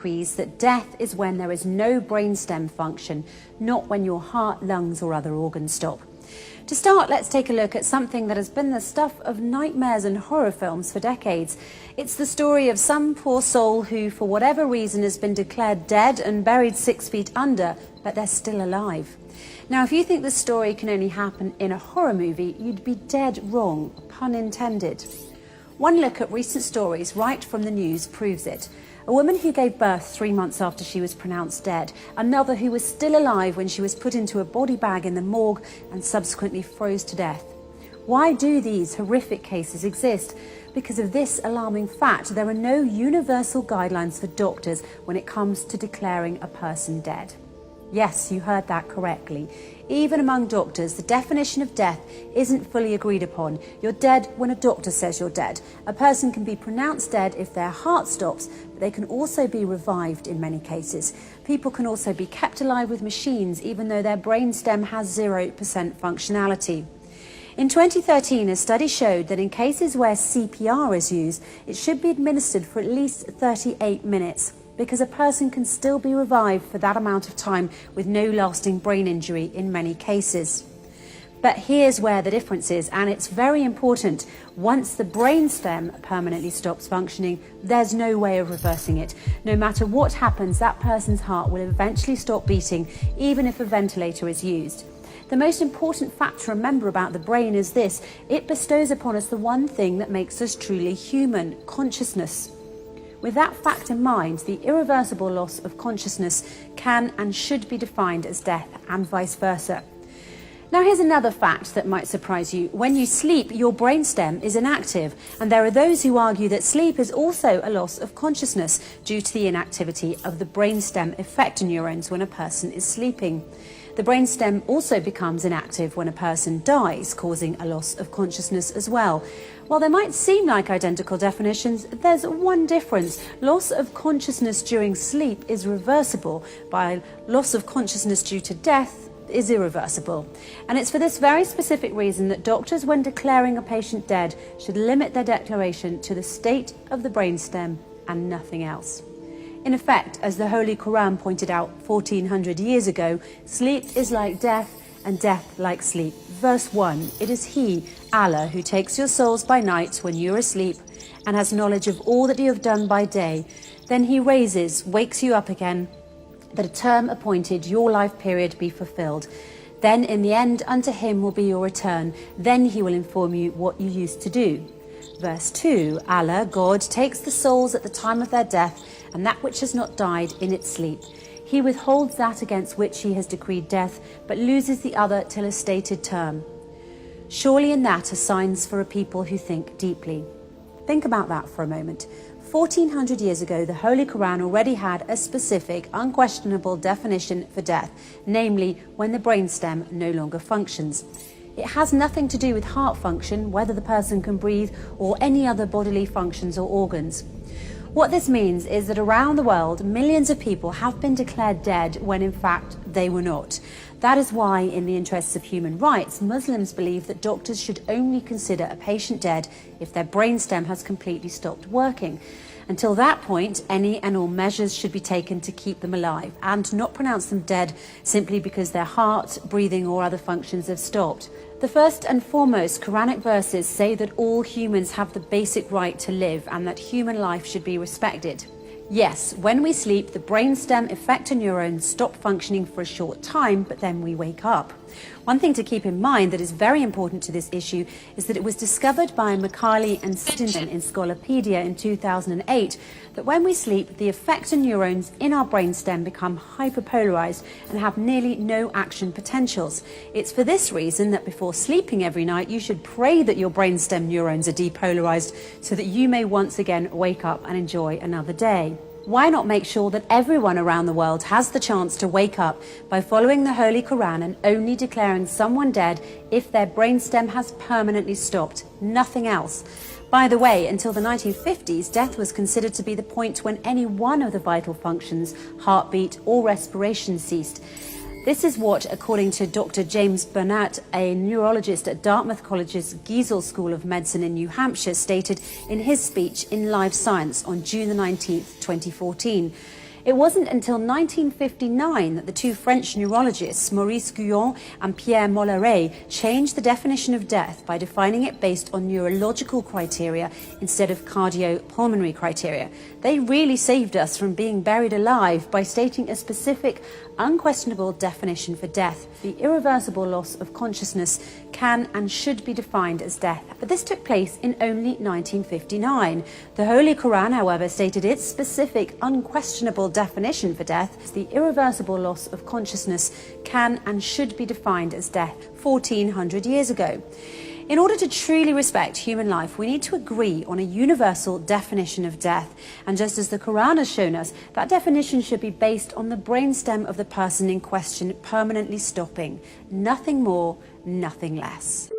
agrees that death is when there is no brainstem function, not when your heart, lungs or other organs stop. To start, let's take a look at something that has been the stuff of nightmares and horror films for decades. It's the story of some poor soul who, for whatever reason, has been declared dead and buried 6 feet under, but they're still alive. Now, if you think this story can only happen in a horror movie, you'd be dead wrong, pun intended. One look at recent stories right from the news proves it. A woman who gave birth 3 months after she was pronounced dead, another who was still alive when she was put into a body bag in the morgue and subsequently froze to death. Why do these horrific cases exist? Because of this alarming fact, there are no universal guidelines for doctors when it comes to declaring a person dead. Yes, you heard that correctly. Even among doctors, the definition of death isn't fully agreed upon. You're dead when a doctor says you're dead. A person can be pronounced dead if their heart stops, but they can also be revived in many cases. People can also be kept alive with machines, even though their brainstem has 0% functionality. In 2013, a study showed that in cases where CPR is used, it should be administered for at least 38 minutes. Because a person can still be revived for that amount of time with no lasting brain injury in many cases. But here's where the difference is, and it's very important. Once the brainstem permanently stops functioning, there's no way of reversing it. No matter what happens, that person's heart will eventually stop beating, even if a ventilator is used. The most important fact to remember about the brain is this: it bestows upon us the one thing that makes us truly human: consciousness. With that fact in mind, the irreversible loss of consciousness can and should be defined as death, and vice versa. Now, here's another fact that might surprise you. When you sleep, your brainstem is inactive, and there are those who argue that sleep is also a loss of consciousness due to the inactivity of the brainstem effector neurons when a person is sleeping. The brainstem also becomes inactive when a person dies, causing a loss of consciousness as well. While they might seem like identical definitions, there's one difference. Loss of consciousness during sleep is reversible, while loss of consciousness due to death is irreversible. And it's for this very specific reason that doctors, when declaring a patient dead, should limit their declaration to the state of the brainstem and nothing else. In effect, as the Holy Quran pointed out 1400 years ago, sleep is like death and death like sleep. Verse 1, it is He, Allah, who takes your souls by night when you are asleep and has knowledge of all that you have done by day. Then He wakes you up again, that a term appointed, your life period, be fulfilled. Then in the end unto Him will be your return. Then He will inform you what you used to do. Verse 2, Allah, God, takes the souls at the time of their death and that which has not died in its sleep. He withholds that against which He has decreed death, but loses the other till a stated term. Surely in that are signs for a people who think deeply. Think about that for a moment. 1400 years ago, the Holy Quran already had a specific, unquestionable definition for death, namely when the brainstem no longer functions. It has nothing to do with heart function, whether the person can breathe, or any other bodily functions or organs. What this means is that around the world, millions of people have been declared dead when in fact they were not. That is why, in the interests of human rights, Muslims believe that doctors should only consider a patient dead if their brainstem has completely stopped working. Until that point, any and all measures should be taken to keep them alive and not pronounce them dead simply because their heart, breathing or other functions have stopped. The first and foremost Quranic verses say that all humans have the basic right to live and that human life should be respected. Yes, when we sleep, the brainstem effector neurons stop functioning for a short time, but then we wake up. One thing to keep in mind that is very important to this issue is that it was discovered by Macaulay and Stinson in Scolopedia in 2008 that when we sleep, the effector neurons in our brainstem become hyperpolarized and have nearly no action potentials. It's for this reason that before sleeping every night, you should pray that your brainstem neurons are depolarized so that you may once again wake up and enjoy another day. Why not make sure that everyone around the world has the chance to wake up by following the Holy Quran and only declaring someone dead if their brainstem has permanently stopped, nothing else? By the way, until the 1950s, death was considered to be the point when any one of the vital functions, heartbeat or respiration, ceased. This is what, according to Dr. James Burnett, a neurologist at Dartmouth College's Giesel School of Medicine in New Hampshire, stated in his speech in Live Science on June the 19th, 2014. It wasn't until 1959 that the two French neurologists, Maurice Guyon and Pierre Molleret, changed the definition of death by defining it based on neurological criteria instead of cardiopulmonary criteria. They really saved us from being buried alive by stating a specific, unquestionable definition for death. The irreversible loss of consciousness can and should be defined as death. But this took place in only 1959. The Holy Quran, however, stated its specific, unquestionable definition for death. The irreversible loss of consciousness can and should be defined as death 1400 years ago. In order to truly respect human life, we need to agree on a universal definition of death. And just as the Quran has shown us, that definition should be based on the brainstem of the person in question permanently stopping. Nothing more, nothing less.